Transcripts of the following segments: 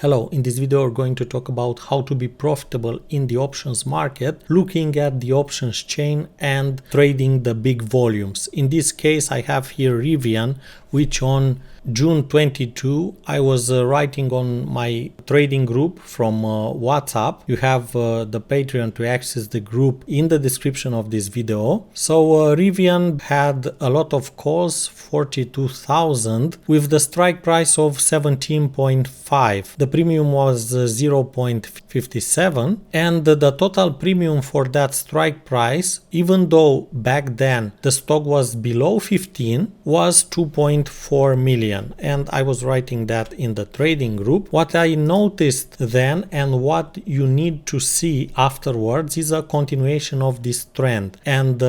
Hello, in this video we're going to talk about how to be profitable in the options market, looking at the options chain and trading the big volumes. In this case I have here RIVN, which on June 22 I was writing on my trading group from WhatsApp. You have the Patreon to access the group in the description of this video. So RIVN had a lot of calls, 42,000, with the strike price of 17.5. The premium was 0.57 and the total premium for that strike price, even though back then the stock was below 15, was 2.4 million. And I was writing that in the trading group. What I noticed then and what you need to see afterwards is a continuation of this trend. And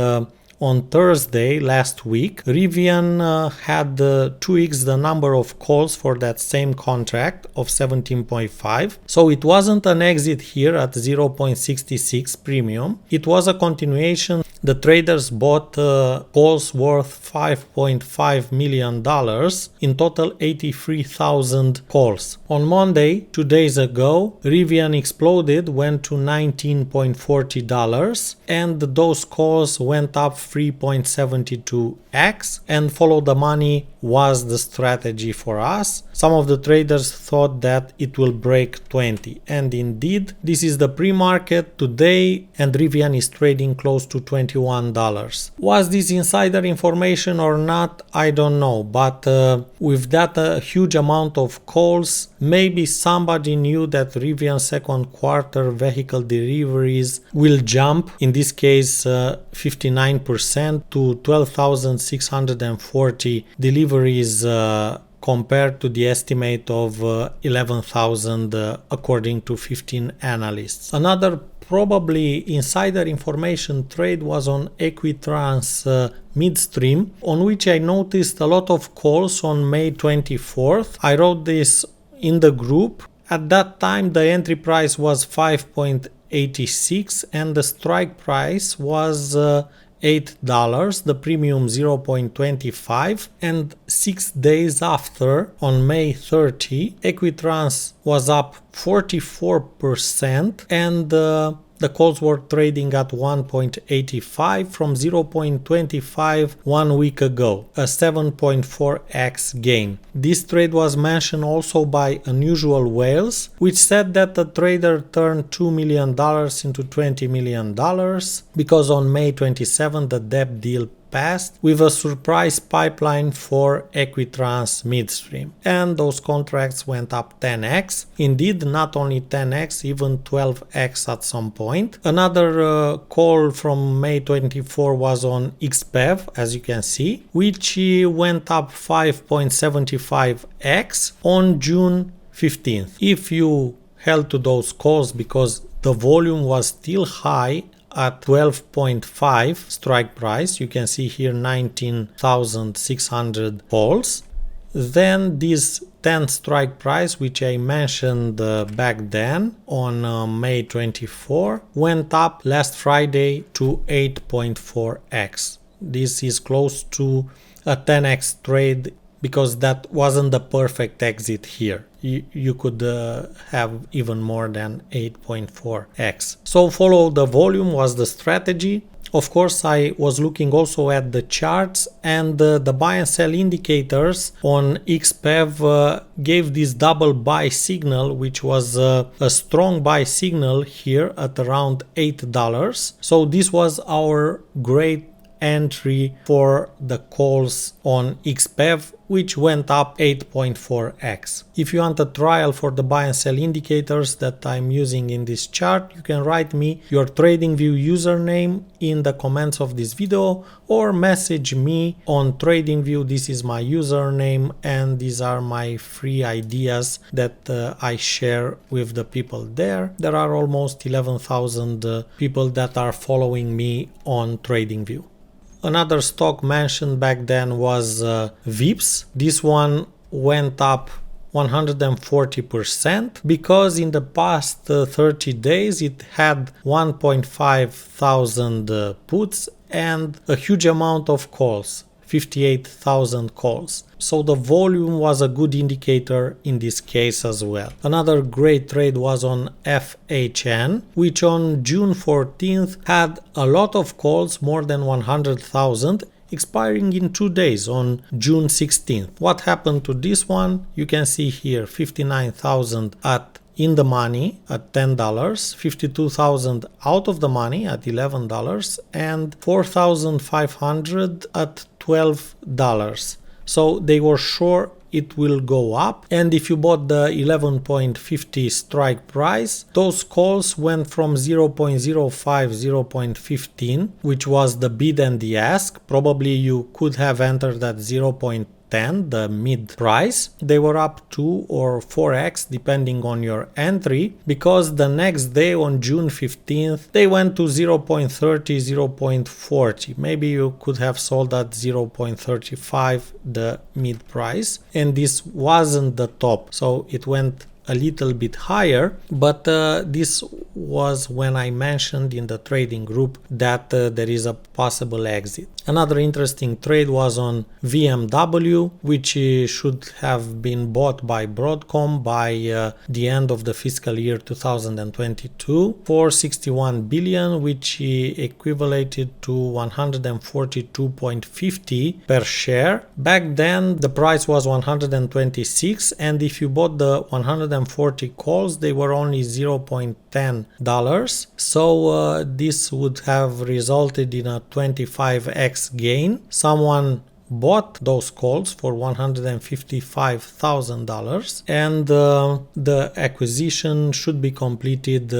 on Thursday last week, RIVN had 2x the number of calls for that same contract of 17.5. So it wasn't an exit here at 0.66 premium. It was a continuation. The traders bought calls worth $5.5 million, in total 83,000 calls. On Monday, 2 days ago, RIVN exploded, went to $19.40, and those calls went up 3.72x, and follow the money was the strategy for us. Some of the traders thought that it will break 20, and indeed this is the pre-market today, and RIVN is trading close to $21. Was this insider information or not? I don't know, but with that huge amount of calls, maybe somebody knew that RIVN second quarter vehicle deliveries will jump, in this case 59%, to 12,640 deliveries compared to the estimate of 11,000 according to 15 analysts. Another probably insider information trade was on Equitrans midstream, on which I noticed a lot of calls on May 24th. I wrote this in the group. At that time the entry price was 5.86 and the strike price was $8, the premium 0.25, and 6 days after, on May 30, Equitrans was up 44% and the calls were trading at 1.85 from 0.25 1 week ago, a 7.4x gain. This trade was mentioned also by Unusual Whales, which said that the trader turned $2 million into $20 million because on May 27 the debt deal passed with a surprise pipeline for Equitrans midstream, and those contracts went up 10x. Indeed, not only 10x, even 12x at some point. Another call from May 24 was on XPEV, as you can see, which went up 5.75x on June 15th. If you held to those calls because the volume was still high at 12.5 strike price, you can see here 19,600 calls, then this 10 strike price, which I mentioned back then on May 24, went up last Friday to 8.4x. This is close to a 10x trade because that wasn't the perfect exit here. You could have even more than 8.4x. So follow the volume was the strategy. Of course, I was looking also at the charts, and the buy and sell indicators on XPEV gave this double buy signal, which was a strong buy signal here at around $8. So this was our great entry for the calls on XPEV, which went up 8.4x. If you want a trial for the buy and sell indicators that I'm using in this chart, you can write me your TradingView username in the comments of this video or message me on TradingView. This is my username and these are my free ideas that I share with the people there. There are almost 11,000 people that are following me on TradingView. Another stock mentioned back then was VIPS. This one went up 140% because in the past 30 days it had 1.5 thousand puts and a huge amount of calls. 58,000 calls. So the volume was a good indicator in this case as well. Another great trade was on FHN, which on June 14th had a lot of calls, more than 100,000, expiring in 2 days on June 16th. What happened to this one? You can see here 59,000 in the money at $10, 52,000 out of the money at $11, and 4,500 at $12. So they were sure it will go up, and if you bought the 11.50 strike price, those calls went from 0.05, 0.15, which was the bid and the ask. Probably you could have entered at 0.10, the mid price. They were up 2 or 4x depending on your entry, because the next day on June 15th they went to 0.30, 0.40. Maybe you could have sold at 0.35, the mid price, and this wasn't the top, so it went a little bit higher, but this was when I mentioned in the trading group that there is a possible exit. Another interesting trade was on VMW, which should have been bought by Broadcom by the end of the fiscal year 2022 for 61 billion, which equivalated to 142.50 per share. Back then the price was 126, and if you bought the 140 calls, they were only $0.10. So this would have resulted in a 25x gain. Someone bought those calls for $155,000, and the acquisition should be completed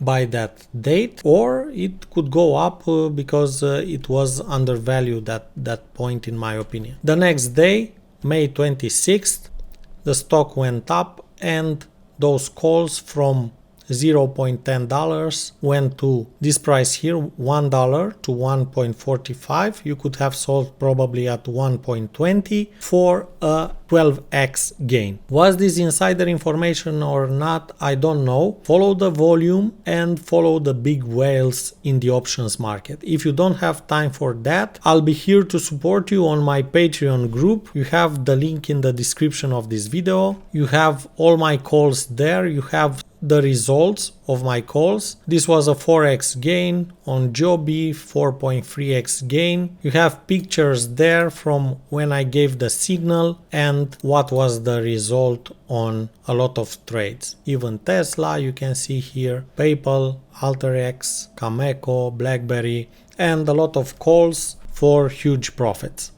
by that date, or it could go up because it was undervalued at that point, in my opinion. The next day, May 26th, the stock went up, and those calls from $0.10 went to this price here, $1 to 1.45. You could have sold probably at 1.20 for a 12x gain. Was this insider information or not? I don't know. Follow the volume and follow the big whales in the options market. If you don't have time for that, I'll be here to support you on my Patreon group. You have the link in the description of this video. You have all my calls there. You have the results of my calls. This was a 4x gain on Joby, 4.3x gain. You have pictures there from when I gave the signal and what was the result on a lot of trades. Even Tesla, you can see here, PayPal, AlterX, Cameco, BlackBerry, and a lot of calls for huge profits.